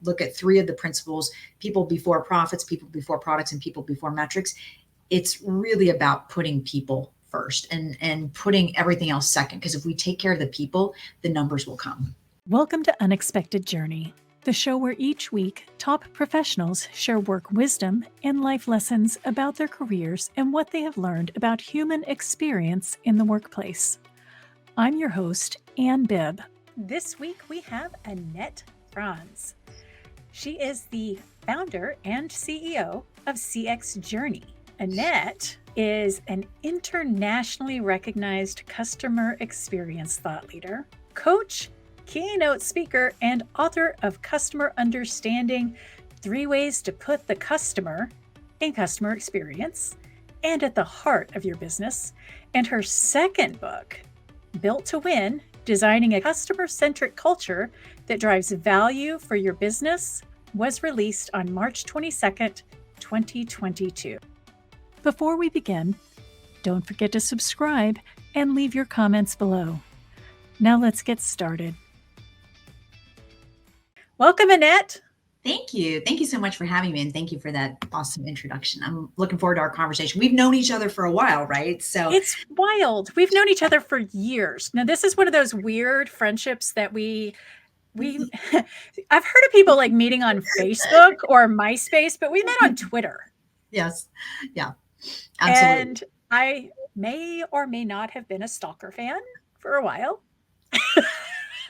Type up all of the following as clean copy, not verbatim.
look at three of the principles, people before profits, people before products, and people before metrics, it's really about putting people first and putting everything else second. Because if we take care of the people, the numbers will come. Welcome to Unexpected Journey, the show where each week top professionals share work wisdom and life lessons about their careers and what they have learned about human experience in the workplace. I'm your host, Ann Bibb. This week we have Annette Franz. She is the founder and CEO of CX Journey. Annette is an internationally recognized customer experience thought leader, coach, keynote speaker, and author of Customer Understanding: 3 Ways to Put the Customer in Customer Experience and at the Heart of Your Business, and her second book, Built to Win: Designing a Customer-Centric Culture That Drives Value for Your Business, was released on March 22nd, 2022. Before we begin, don't forget to subscribe and leave your comments below. Now let's get started. Welcome, Annette. Thank you. Thank you so much for having me, and thank you for that awesome introduction. I'm looking forward to our conversation. We've known each other for a while, right? So it's wild. We've known each other for years. Now, this is one of those weird friendships that we I've heard of people like meeting on Facebook or MySpace, but we met on Twitter. Yes. Yeah. Absolutely. And I may or may not have been a stalker fan for a while.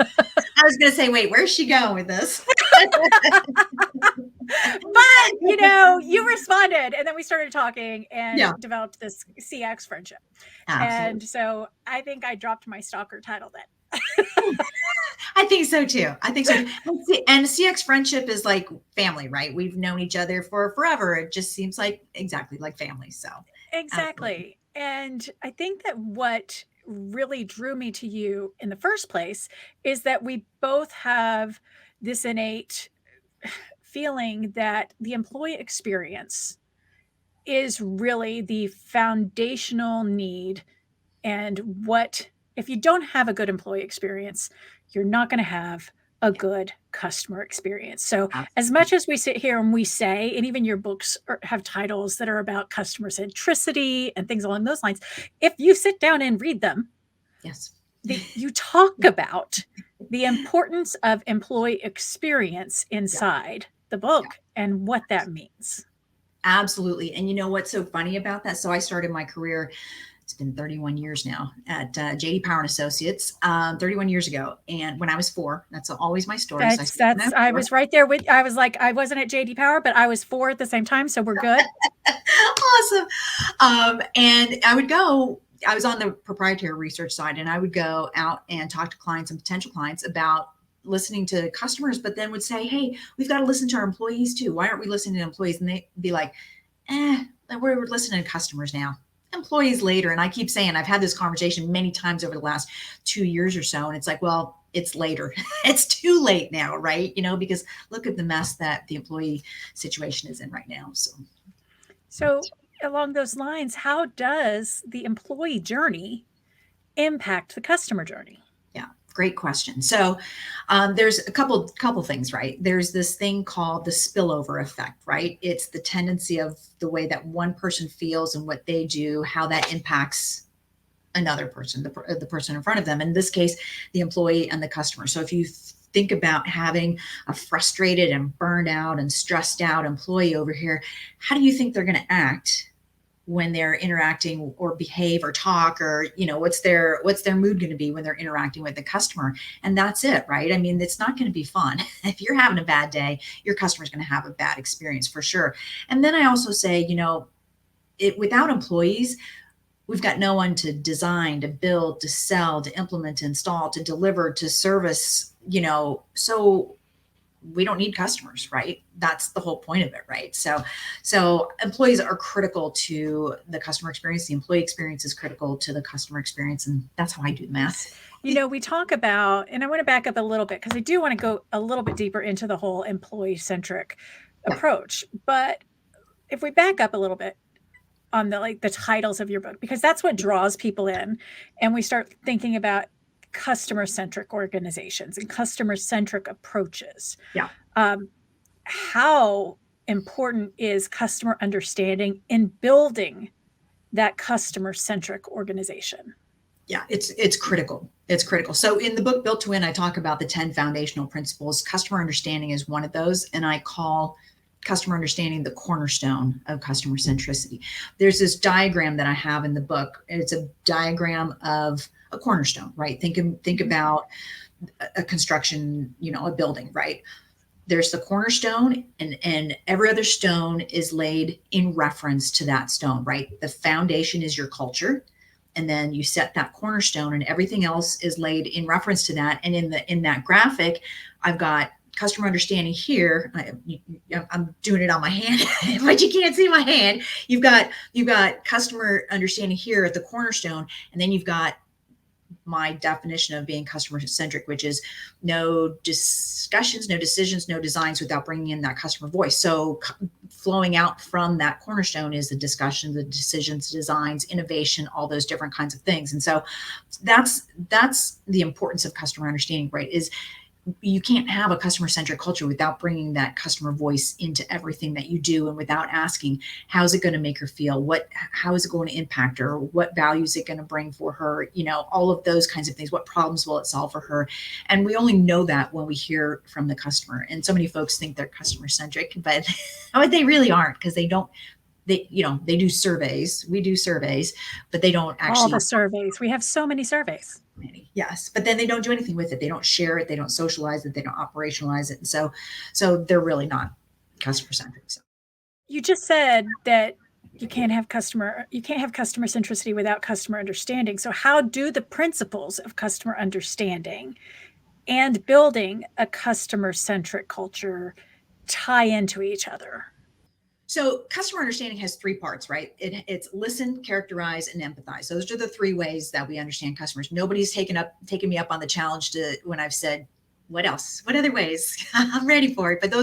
I was going to say, wait, where's she going with this? But, you responded, and then we started talking and developed this CX friendship. Absolutely. And so I think I dropped my stalker title then. I think so too. And CX friendship is like family, right? We've known each other for forever. It just seems like exactly like family. So exactly. Absolutely. And I think that what really drew me to you in the first place is that we both have this innate feeling that the employee experience is really the foundational need, and what if you don't have a good employee experience, you're not going to have a good customer experience. So as much as we sit here and we say, and even your books have titles that are about customer centricity and things along those lines, if you sit down and read them, yes, you talk about the importance of employee experience inside the book and what that means. Absolutely. And you know what's so funny about that? So I started my career, it's been 31 years now, at J.D. Power and Associates, 31 years ago. And when I was 4, that's always my story. I was right there with, I was like, I wasn't at J.D. Power, but I was 4 at the same time. So we're good. Awesome. And I was on the proprietary research side, and I would go out and talk to clients and potential clients about listening to customers, but then would say, hey, we've got to listen to our employees too. Why aren't we listening to employees? And they'd be like, we're listening to customers now, employees later. And I keep saying, I've had this conversation many times over the last 2 years or so. And it's like, well, it's later. It's too late now, right? Because look at the mess that the employee situation is in right now. So along those lines, how does the employee journey impact the customer journey? Yeah, great question. So there's a couple things, right? There's this thing called the spillover effect, right? It's the tendency of the way that one person feels and what they do, how that impacts another person, the person in front of them. In this case, the employee and the customer. So if you think about having a frustrated and burned out and stressed out employee over here, how do you think they're going to act when they're interacting or behave or talk, or what's their mood going to be when they're interacting with the customer? And that's it, right? I mean, it's not going to be fun. If you're having a bad day, your customer's going to have a bad experience for sure. And then I also say, without employees, we've got no one to design, to build, to sell, to implement, to install, to deliver, to service, so we don't need customers, right? That's the whole point of it, right? So employees are critical to the customer experience. The employee experience is critical to the customer experience. And that's how I do the math. We talk about, and I want to back up a little bit because I do want to go a little bit deeper into the whole employee-centric approach. But if we back up a little bit on the titles of your book, because that's what draws people in, and we start thinking about customer-centric organizations and customer-centric approaches. Yeah. how important is customer understanding in building that customer-centric organization? Yeah, it's critical. It's critical. So in the book Built to Win, I talk about the 10 foundational principles. Customer understanding is one of those, and I call customer understanding the cornerstone of customer centricity. There's this diagram that I have in the book. It's a diagram of a cornerstone, right? Think about a construction, a building, right? There's the cornerstone, and every other stone is laid in reference to that stone, right? The foundation is your culture, and then you set that cornerstone, and everything else is laid in reference to that. And in that graphic, I've got customer understanding here. I'm doing it on my hand, but you can't see my hand. You've got customer understanding here at the cornerstone, and then you've got my definition of being customer centric, which is no discussions, no decisions, no designs without bringing in that customer voice. So flowing out from that cornerstone is the discussion, the decisions, designs, innovation, all those different kinds of things. And so that's the importance of customer understanding, right? Is you can't have a customer centric culture without bringing that customer voice into everything that you do, and without asking, how's it going to make her feel? How is it going to impact her? What value is it going to bring for her? All of those kinds of things. What problems will it solve for her? And we only know that when we hear from the customer. And so many folks think they're customer centric, but they really aren't, because they don't. They do surveys. We do surveys, but they don't actually. All the surveys. We have so many surveys. Yes, but then they don't do anything with it. They don't share it. They don't socialize it. They don't operationalize it. And so they're really not customer centric. So. You just said that you can't have customer centricity without customer understanding. So how do the principles of customer understanding and building a customer centric culture tie into each other? So customer understanding has three parts, right? It's listen, characterize, and empathize. Those are the three ways that we understand customers. Nobody's taken me up on the challenge when I've said, what else? What other ways? I'm ready for it. But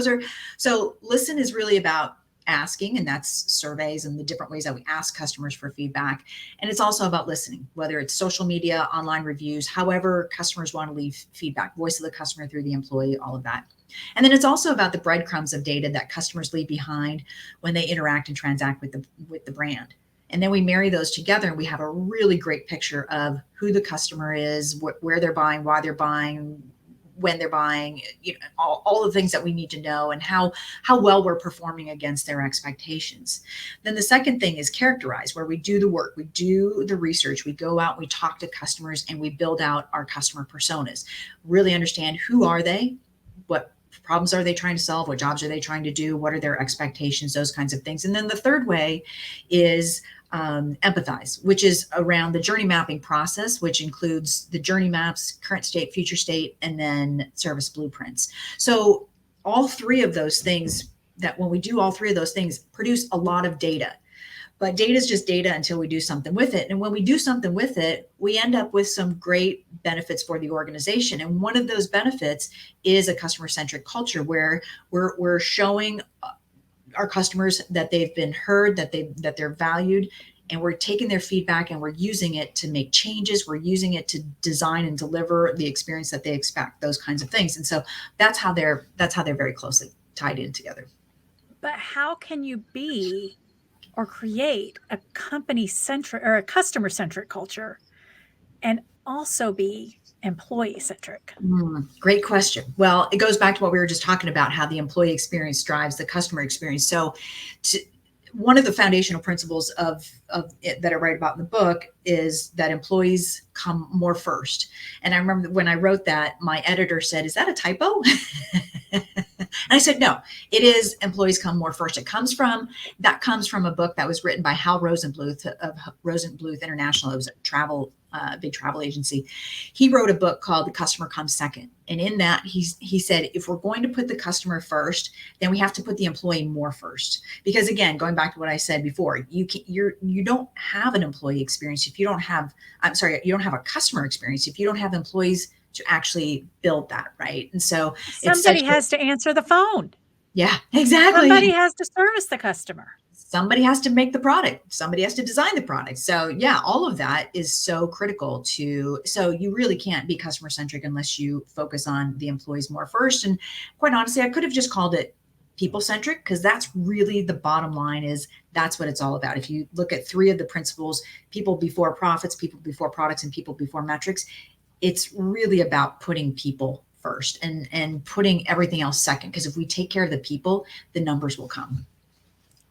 so listen is really about asking, and that's surveys and the different ways that we ask customers for feedback. And it's also about listening, whether it's social media, online reviews, however customers want to leave feedback, voice of the customer through the employee, all of that. And then it's also about the breadcrumbs of data that customers leave behind when they interact and transact with the brand. And then we marry those together, and we have a really great picture of who the customer is, where they're buying, why they're buying, when they're buying, all the things that we need to know, and how well we're performing against their expectations. Then the second thing is characterize, where we do the work, we do the research, we go out, we talk to customers, and we build out our customer personas, really understand who are they, what problems are they trying to solve, what jobs are they trying to do, what are their expectations, those kinds of things. And then the third way is empathize, which is around the journey mapping process, which includes the journey maps, current state, future state, and then service blueprints. So all three of those things, that when we do all three of those things, produce a lot of data. But data is just data until we do something with it. And when we do something with it, we end up with some great benefits for the organization. And one of those benefits is a customer-centric culture, where we're showing our customers that they've been heard, that they're valued, and we're taking their feedback and we're using it to make changes. We're using it to design and deliver the experience that they expect, those kinds of things. And so that's how they're very closely tied in together. But how can you be or create a company-centric or a customer-centric culture and also be employee-centric? Great question. Well, it goes back to what we were just talking about, how the employee experience drives the customer experience. So one of the foundational principles of it that I write about in the book is that employees come more first. And I remember when I wrote that, my editor said, "Is that a typo?" And I said, no, it is employees come more first. That comes from a book that was written by Hal Rosenbluth of Rosenbluth International. It was a big travel agency. He wrote a book called The Customer Comes Second. And in that, he said, if we're going to put the customer first, then we have to put the employee more first. Because again, going back to what I said before, you don't have an employee experience if you don't have, you don't have a customer experience if you don't have employees to actually build that, right? And so somebody has to answer the phone. Yeah, exactly. Somebody has to service the customer. Somebody has to make the product. Somebody has to design the product. So yeah, all of that is so critical so you really can't be customer centric unless you focus on the employees more first. And quite honestly, I could have just called it people centric, because that's really the bottom line. Is that's what it's all about. If you look at three of the principles, people before profits, people before products, and people before metrics, it's really about putting people first and putting everything else second. Because if we take care of the people, the numbers will come.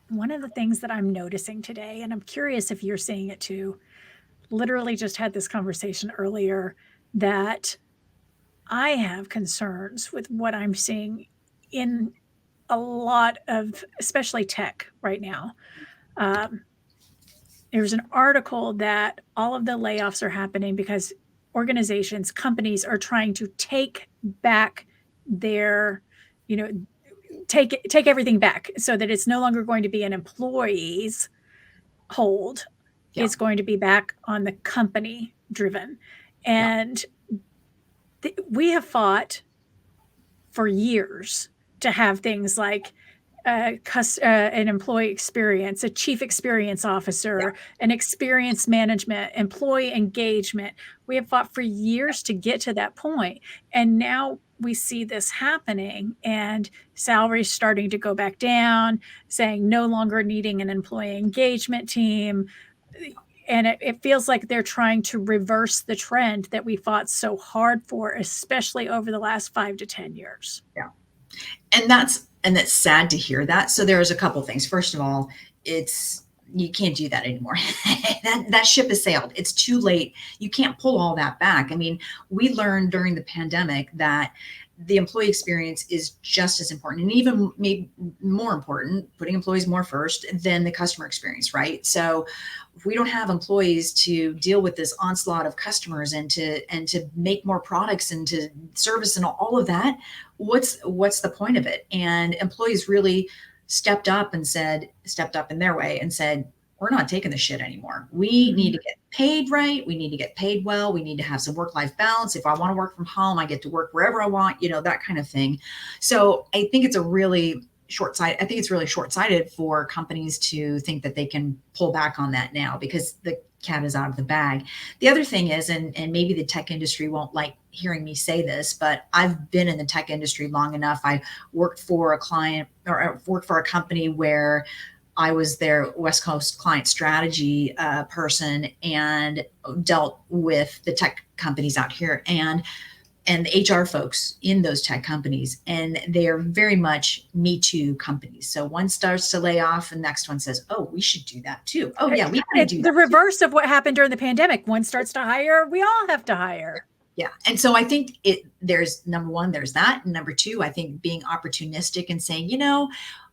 One of the things that I'm noticing today, and I'm curious if you're seeing it too, literally just had this conversation earlier, that I have concerns with what I'm seeing in a lot of, especially tech right now. Um, there's an article that all of the layoffs are happening because organizations, companies are trying to take back their, you know, take everything back so that it's no longer going to be an employee's hold. Yeah. It's going to be back on the company driven. And we have fought for years to have things like an employee experience, a chief experience officer, an experience management, employee engagement. We have fought for years to get to that point. And now we see this happening and salaries starting to go back down, saying no longer needing an employee engagement team. And it feels like they're trying to reverse the trend that we fought so hard for, especially over the last 5 to 10 years. Yeah. And that's sad to hear that. So there's a couple things. First of all, you can't do that anymore. that ship has sailed. It's too late. You can't pull all that back. I mean, we learned during the pandemic that the employee experience is just as important, and even maybe more important, putting employees more first than the customer experience, right? So if we don't have employees to deal with this onslaught of customers and to make more products and to service and all of that, what's the point of it? And employees really stepped up in their way and said, we're not taking the shit anymore. We need to get paid right. We need to get paid well. We need to have some work-life balance. If I want to work from home, I get to work wherever I want, that kind of thing. So I think it's really short-sighted for companies to think that they can pull back on that now, because the cat is out of the bag. The other thing is, and maybe the tech industry won't like hearing me say this, but I've been in the tech industry long enough. I worked for a company where I was their West Coast client strategy person and dealt with the tech companies out here and the HR folks in those tech companies. And they are very much Me Too companies. So one starts to lay off and the next one says, oh, we should do that too. Oh yeah, we can do that. The reverse of what happened during the pandemic. One starts to hire, we all have to hire. Yeah. And so I think there's number one, there's that. And number two, I think being opportunistic and saying,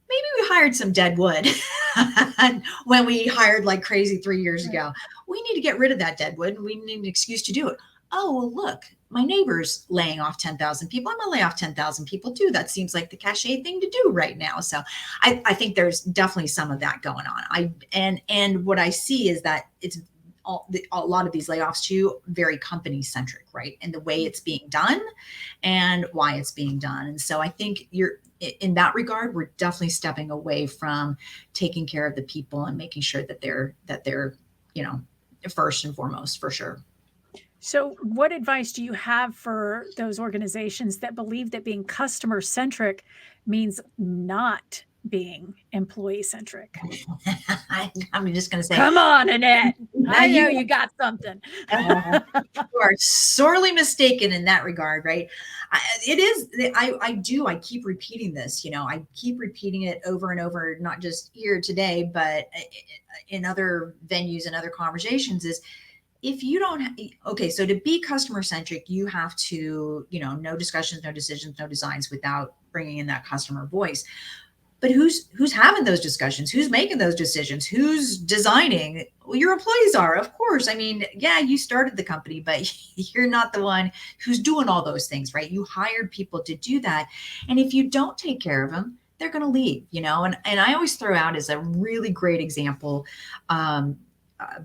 maybe we hired some dead wood when we hired like crazy 3 years ago. We need to get rid of that dead wood and we need an excuse to do it. Oh, well, look, my neighbor's laying off 10,000 people. I'm going to lay off 10,000 people too. That seems like the cachet thing to do right now. So I think there's definitely some of that going on. And what I see is that it's a lot of these layoffs too, very company centric, right? And the way it's being done and why it's being done. And so I think in that regard, we're definitely stepping away from taking care of the people and making sure that they're first and foremost, for sure. So what advice do you have for those organizations that believe that being customer centric means not being employee centric? I'm just going to say, come on, Annette. I know you got something. You are sorely mistaken in that regard, right? I keep repeating this, I keep repeating it over and over, not just here today, but in other venues and other conversations is, if you don't, so to be customer centric, you have to, no discussions, no decisions, no designs without bringing in that customer voice. But who's having those discussions? Who's making those decisions? Who's designing? Well, your employees are, of course. I mean, yeah, you started the company, but you're not the one who's doing all those things, right? You hired people to do that. And if you don't take care of them, they're going to leave, and I always throw out as a really great example,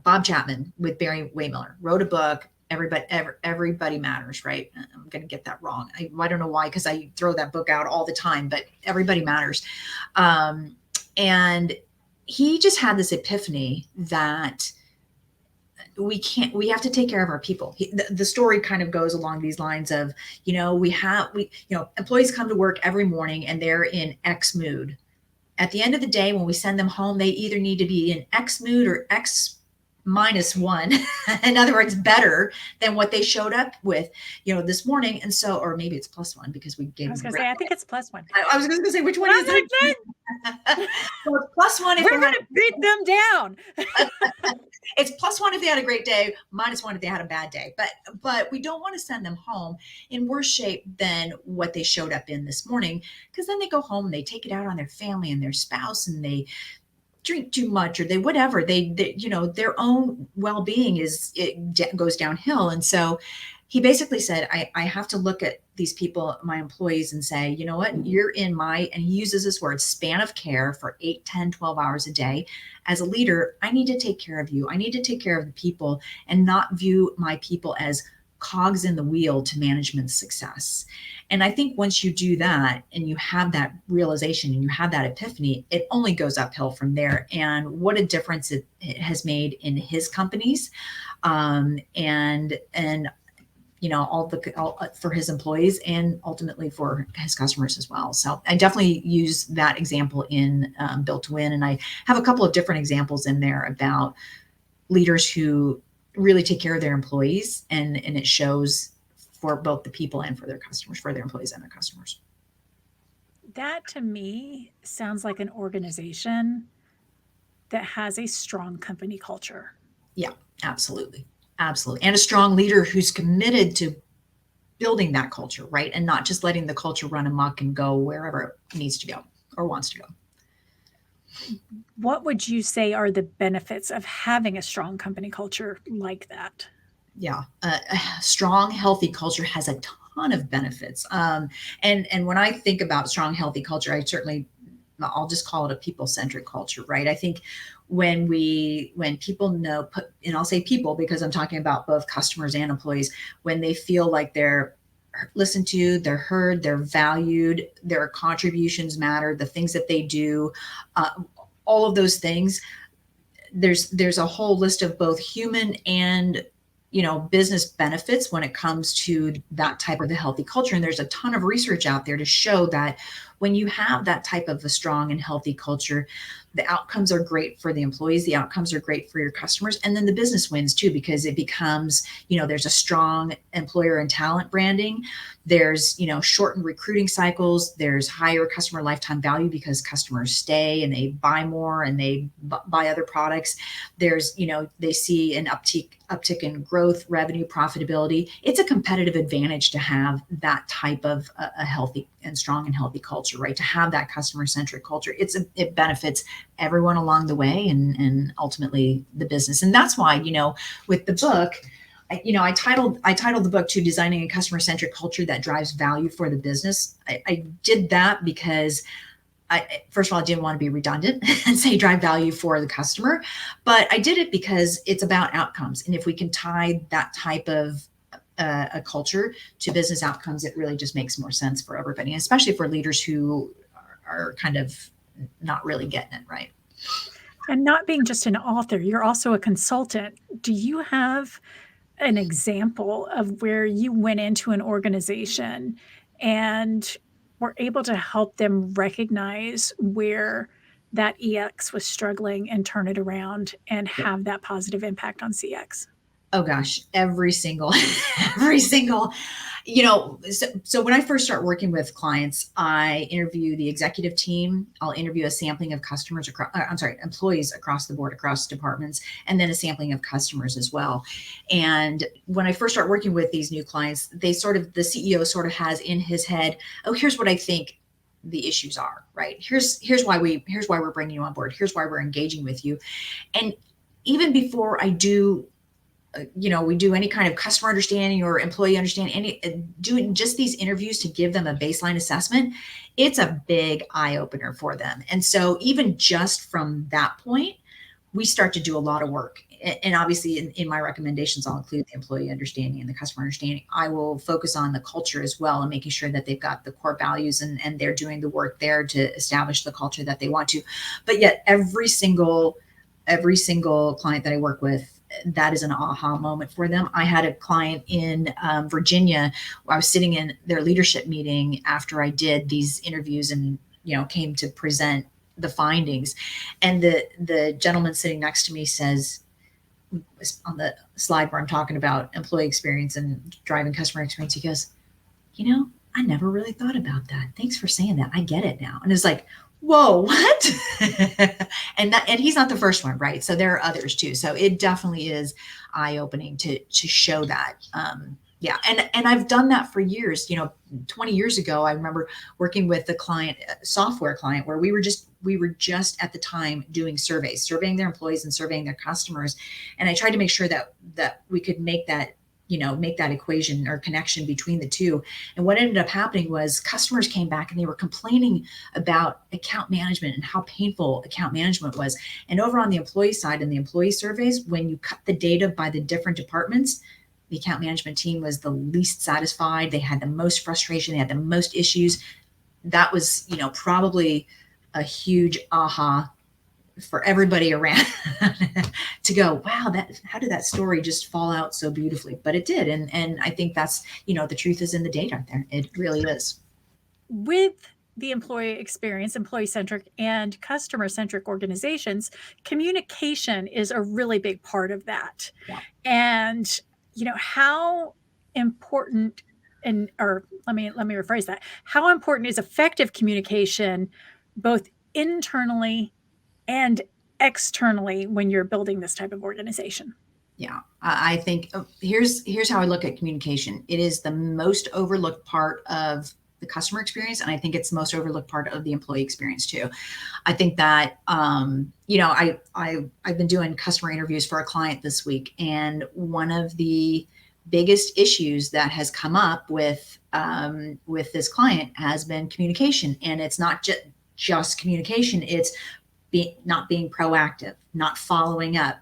Bob Chapman with Barry Waymiller wrote a book, Everybody Matters, right? I'm going to get that wrong. I don't know why, because I throw that book out all the time, but Everybody Matters. And he just had this epiphany that we have to take care of our people. The story kind of goes along these lines of, employees come to work every morning and they're in X mood. At the end of the day, when we send them home, they either need to be in X mood or X -1. In other words, better than what they showed up with, this morning. And so, or maybe it's +1 because we gave I was going to say, I think it's +1. I was going to say, which one is it? Well, +1 if we're going to beat them down. It's +1 if they had a great day, -1 if they had a bad day. But we don't want to send them home in worse shape than what they showed up in this morning, because then they go home and they take it out on their family and their spouse, and they drink too much, or they whatever they their own well-being goes downhill. And so he basically said, I have to look at these people, my employees, and say, you know what, you're in my, and he uses this word, span of care for 8, 10, 12 hours a day. As a leader, I need to take care of you. I need to take care of the people and not view my people as cogs in the wheel to management's success. And I think once you do that and you have that realization and you have that epiphany, it only goes uphill from there. And what a difference it has made in his companies, and all for his employees and ultimately for his customers as well. So I definitely use that example in Built to Win. And I have a couple of different examples in there about leaders who really take care of their employees, and it shows for both the people and for their customers, for their employees and their customers. That to me sounds like an organization that has a strong company culture. Yeah, absolutely. Absolutely. And a strong leader who's committed to building that culture, right? And not just letting the culture run amok and go wherever it needs to go or wants to go. What would you say are the benefits of having a strong company culture like that? Yeah, a strong, healthy culture has a ton of benefits. And when I think about strong, healthy culture, I'll just call it a people-centric culture, right? I think when people know, and I'll say people because I'm talking about both customers and employees, when they feel like they're listened to, they're heard, they're valued, their contributions matter, the things that they do, all of those things, there's a whole list of both human and business benefits when it comes to that type of a healthy culture. And there's a ton of research out there to show that when you have that type of a strong and healthy culture, the outcomes are great for the employees, the outcomes are great for your customers, and then the business wins too, because it becomes, there's a strong employer and talent branding. There's, shortened recruiting cycles. There's higher customer lifetime value because customers stay and they buy more and they buy other products. There's, they see an uptick in growth, revenue, profitability. It's a competitive advantage to have that type of a healthy and strong and healthy culture, right? To have that customer-centric culture. It benefits everyone along the way and ultimately the business. And that's why, with the book, I titled the book to Designing a Customer-Centric Culture That Drives Value for the Business. I did that because first of all, I didn't want to be redundant and say drive value for the customer, but I did it because it's about outcomes. And if we can tie that type of a culture to business outcomes, it really just makes more sense for everybody, and especially for leaders who are kind of not really getting it right. And not being just an author, you're also a consultant. Do you have an example of where you went into an organization and were able to help them recognize where that EX was struggling and turn it around and have that positive impact on CX? Oh gosh, every single, so when I first start working with clients, I interview the executive team. I'll interview a sampling of employees across the board, across departments, and then a sampling of customers as well. And when I first start working with these new clients, the CEO sort of has in his head, oh, here's what I think the issues are, right? Here's why we're bringing you on board. Here's why we're engaging with you. And even before I do we do any kind of customer understanding or employee understanding, doing just these interviews to give them a baseline assessment, it's a big eye opener for them. And so even just from that point, we start to do a lot of work. And obviously in my recommendations, I'll include the employee understanding and the customer understanding. I will focus on the culture as well and making sure that they've got the core values and they're doing the work there to establish the culture that they want to. But yet every single client that I work with, that is an aha moment for them. I had a client in Virginia where I was sitting in their leadership meeting after I did these interviews and, came to present the findings. And the gentleman sitting next to me says, on the slide where I'm talking about employee experience and driving customer experience, he goes, I never really thought about that. Thanks for saying that. I get it now. And it's like, whoa, what? and he's not the first one, right? So there are others too. So it definitely is eye-opening to show that. Yeah. And I've done that for years. 20 years ago, I remember working with a client, a software client, where we were just at the time doing surveys, surveying their employees and surveying their customers. And I tried to make sure that we could make that equation or connection between the two. And what ended up happening was customers came back and they were complaining about account management and how painful account management was. And over on the employee side, in the employee surveys, when you cut the data by the different departments, the account management team was the least satisfied. They had the most frustration. They had the most issues. That was, probably a huge aha for everybody around to go, wow, how did that story just fall out so beautifully? But it did. And I think that's, the truth is in the data there. It really is. With the employee experience, employee-centric and customer-centric organizations, communication is a really big part of that. Yeah. And, how important, or let me rephrase that. How important is effective communication, both internally and externally, when you're building this type of organization? Yeah, I think here's how I look at communication. It is the most overlooked part of the customer experience, and I think it's the most overlooked part of the employee experience too. I think that I've been doing customer interviews for a client this week, and one of the biggest issues that has come up with this client has been communication, and it's not just communication. It's not being proactive, not following up,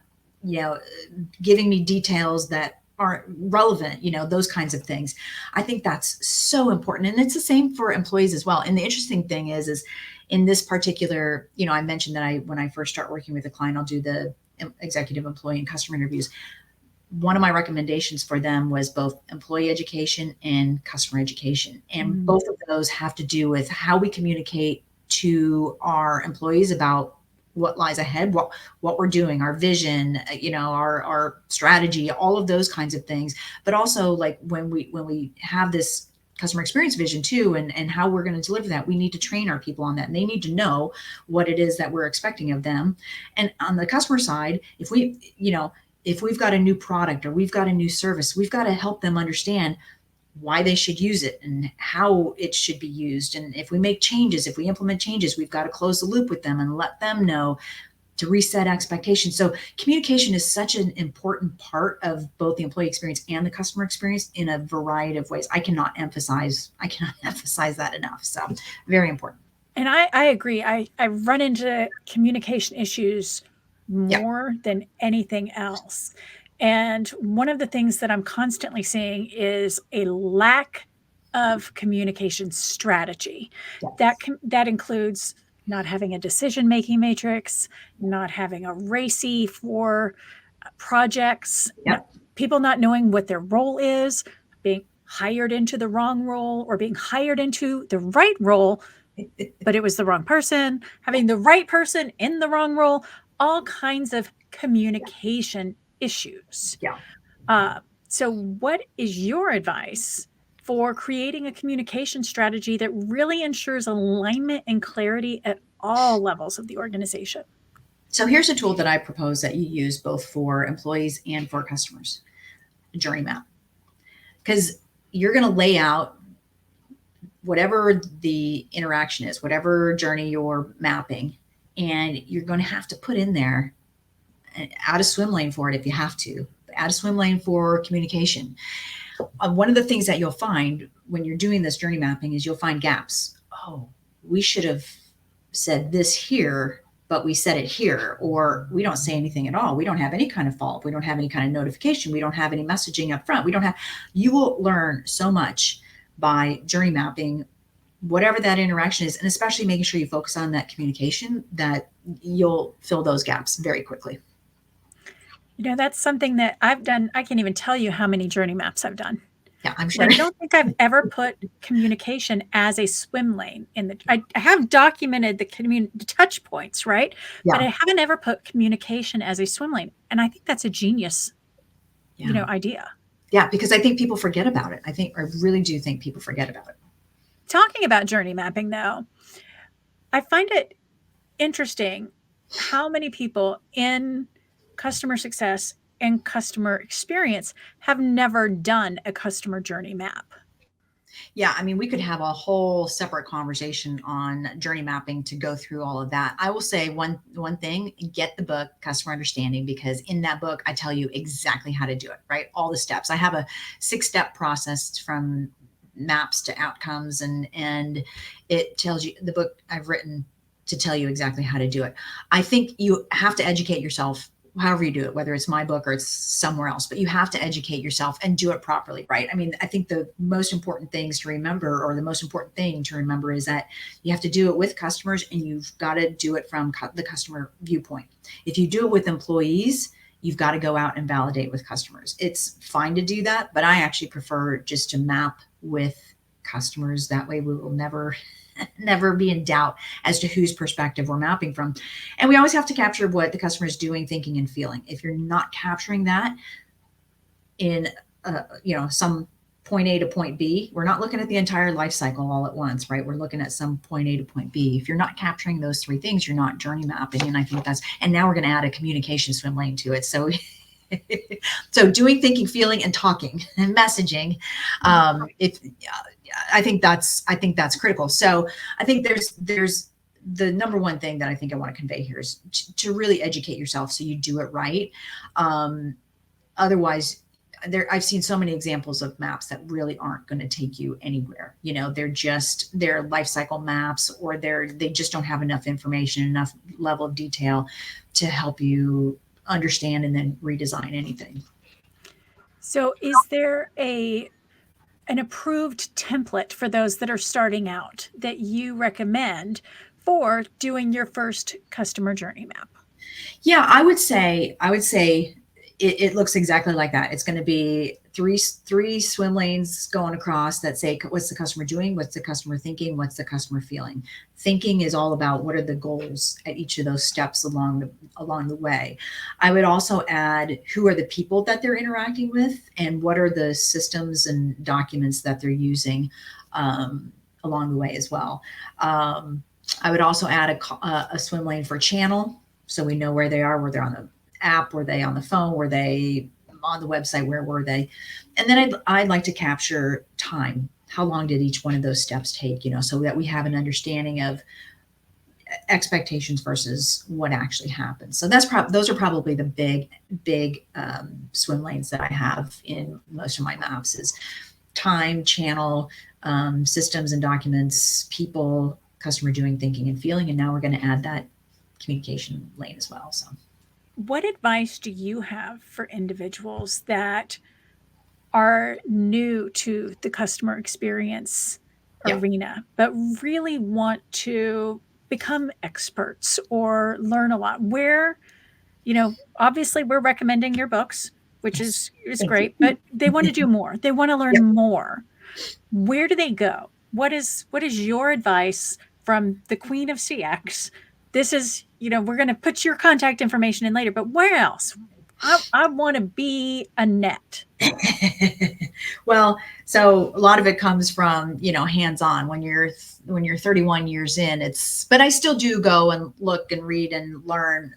giving me details that aren't relevant, those kinds of things. I think that's so important. And it's the same for employees as well. And the interesting thing is in this particular, I mentioned that when I first start working with a client, I'll do the executive, employee, and customer interviews. One of my recommendations for them was both employee education and customer education. And both of those have to do with how we communicate to our employees about what lies ahead, what we're doing, our vision, our strategy, all of those kinds of things. But also, like when we have this customer experience vision too, and how we're going to deliver that, we need to train our people on that, and they need to know what it is that we're expecting of them. And on the customer side, if we've got a new product or we've got a new service, we've got to help them understand why they should use it and how it should be used. And if we make changes, if we implement changes, we've got to close the loop with them and let them know to reset expectations. So communication is such an important part of both the employee experience and the customer experience in a variety of ways. I cannot emphasize that enough. So very important. And I agree. I run into communication issues more than anything else. And one of the things that I'm constantly seeing is a lack of communication strategy. Yes. That includes not having a decision-making matrix, not having a RACI for projects, people not knowing what their role is, being hired into the wrong role or being hired into the right role, but it was the wrong person, having the right person in the wrong role, all kinds of communication issues. So what is your advice for creating a communication strategy that really ensures alignment and clarity at all levels of the organization? So here's a tool that I propose that you use both for employees and for customers, a journey map. Because you're going to lay out whatever the interaction is, whatever journey you're mapping, and you're going to have to put in there, add a swim lane for it if you have to, add a swim lane for communication. One of the things that you'll find when you're doing this journey mapping is you'll find gaps. Oh, we should have said this here, but we said it here, or we don't say anything at all. We don't have any kind of follow-up. We don't have any kind of notification. We don't have any messaging up front. You will learn so much by journey mapping whatever that interaction is, and especially making sure you focus on that communication, that you'll fill those gaps very quickly. That's something that I've done. I can't even tell you how many journey maps I've done. Yeah, I'm But sure. I don't think I've ever put communication as a swim lane in I have documented the touch points, right? But Yeah. I haven't ever put communication as a swim lane. And I think that's a genius, Yeah. idea. Yeah. Because I think people forget about it. I really do think people forget about it. Talking about journey mapping, though, I find it interesting how many people in customer success and customer experience have never done a customer journey map. Yeah, I mean, we could have a whole separate conversation on journey mapping to go through all of that. I will say one thing, get the book Customer Understanding, because in that book I tell you exactly how to do it, right? All the steps. I have a 6-step process from maps to outcomes, and it tells you, the book I've written to tell you exactly how to do it. I think you have to educate yourself however you do it, whether it's my book or it's somewhere else, but you have to educate yourself and do it properly, right? I mean, I think the most important things to remember, or the most important thing to remember, is that you have to do it with customers, and you've got to do it from the customer viewpoint. If you do it with employees, you've got to go out and validate with customers. It's fine to do that, but I actually prefer just to map with customers. That way we will never be in doubt as to whose perspective we're mapping from. And we always have to capture what the customer is doing, thinking, and feeling. If you're not capturing that in some point A to point B, we're not looking at the entire life cycle all at once, right? We're looking at some point A to point B. If you're not capturing those 3 things, you're not journey mapping. And I think and now we're going to add a communication swim lane to it. So so doing, thinking, feeling, and talking and messaging. I think that's critical. So I think there's the number one thing that I think I want to convey here is to really educate yourself so you do it right. Otherwise, I've seen so many examples of maps that really aren't going to take you anywhere. They're life cycle maps, or they just don't have enough information, enough level of detail to help you understand and then redesign anything. So is there an approved template for those that are starting out that you recommend for doing your first customer journey map? Yeah, I would say it looks exactly like that. It's going to be three swim lanes going across that say, what's the customer doing? What's the customer thinking? What's the customer feeling? Thinking is all about what are the goals at each of those steps along the way. I would also add, who are the people that they're interacting with, and what are the systems and documents that they're using along the way as well. I would also add a swim lane for channel, so we know where they are, where they're on the app, were they on the phone, were they on the website, where were they? And then I'd like to capture time. How long did each one of those steps take, so that we have an understanding of expectations versus what actually happens. So those are probably the big swim lanes that I have in most of my maps: is time, channel, systems and documents, people, customer doing, thinking, and feeling. And now we're going to add that communication lane as well. So what advice do you have for individuals that are new to the customer experience arena, but really want to become experts or learn a lot? Where, obviously we're recommending your books, which is great, but they want to do more. They want to learn more. Where do they go? What is your advice from the Queen of CX? This is, we're going to put your contact information in later, but where else? I want to be Annette. Well, so a lot of it comes from, hands-on. When you're 31 years in, but I still do go and look and read and learn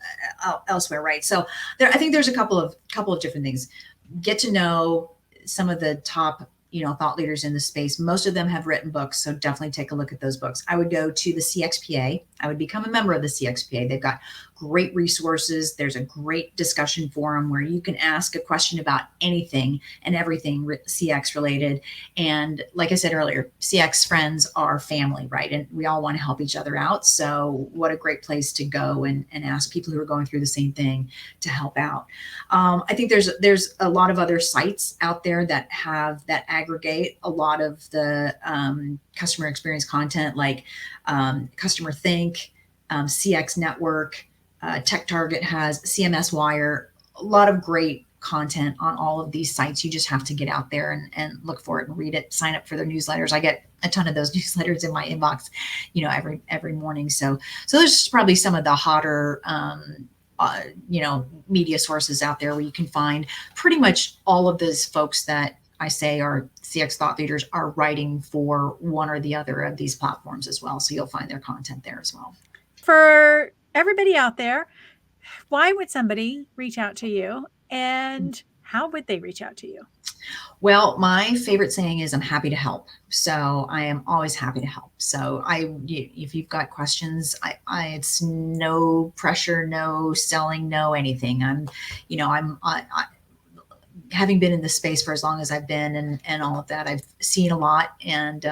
elsewhere, right? So I think there's a couple of different things. Get to know some of the top thought leaders in the space. Most of them have written books, so definitely take a look at those books. I would go to the CXPA. I would become a member of the CXPA. They've got great resources. There's a great discussion forum where you can ask a question about anything and everything CX related. And like I said earlier, CX friends are family, right? And we all want to help each other out. So what a great place to go and ask people who are going through the same thing to help out. I think there's a lot of other sites out there that aggregate a lot of the customer experience content, like Customer Think, CX Network, Tech Target has CMS Wire. a lot of great content on all of these sites. You just have to get out there and look for it and read it, sign up for their newsletters. I get a ton of those newsletters in my inbox, every morning. So those are probably some of the hotter, media sources out there where you can find pretty much all of those folks that I say are CX thought leaders are writing for one or the other of these platforms as well. So you'll find their content there as well. For everybody out there, why would somebody reach out to you, and how would they reach out to you? Well, my favorite saying is I'm happy to help. So I am always happy to help. So if you've got questions, it's no pressure, no selling, no anything. Having been in this space for as long as I've been and all of that, I've seen a lot, and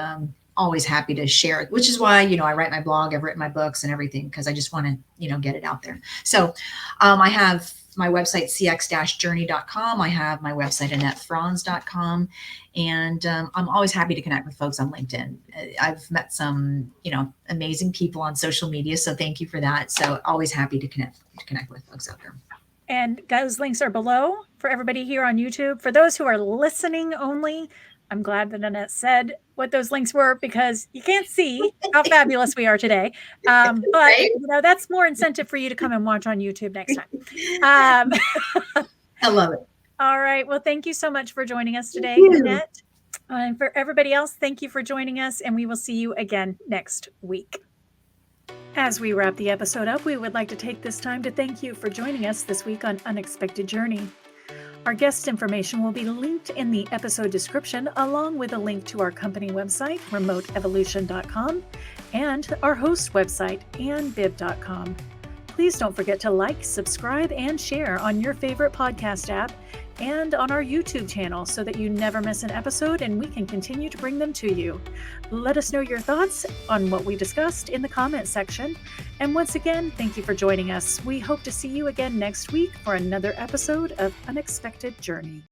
always happy to share it, which is why, I write my blog, I've written my books and everything, because I just want to, get it out there. So I have my website, cx-journey.com. I have my website, AnnetteFranz.com. And I'm always happy to connect with folks on LinkedIn. I've met some, amazing people on social media. So thank you for that. So always happy to connect with folks out there. And those links are below for everybody here on YouTube. For those who are listening only, I'm glad that Annette said what those links were, because you can't see how fabulous we are today. But that's more incentive for you to come and watch on YouTube next time. I love it. All right. Well, thank you so much for joining us today, Annette. And for everybody else, thank you for joining us, and we will see you again next week. As we wrap the episode up, we would like to take this time to thank you for joining us this week on Unexpected Journey. Our guest information will be linked in the episode description, along with a link to our company website, remoteevolution.com, and our host website, Bibb.com. Please don't forget to like, subscribe, and share on your favorite podcast app and on our YouTube channel so that you never miss an episode and we can continue to bring them to you. Let us know your thoughts on what we discussed in the comments section. And once again, thank you for joining us. We hope to see you again next week for another episode of Unexpected Journey.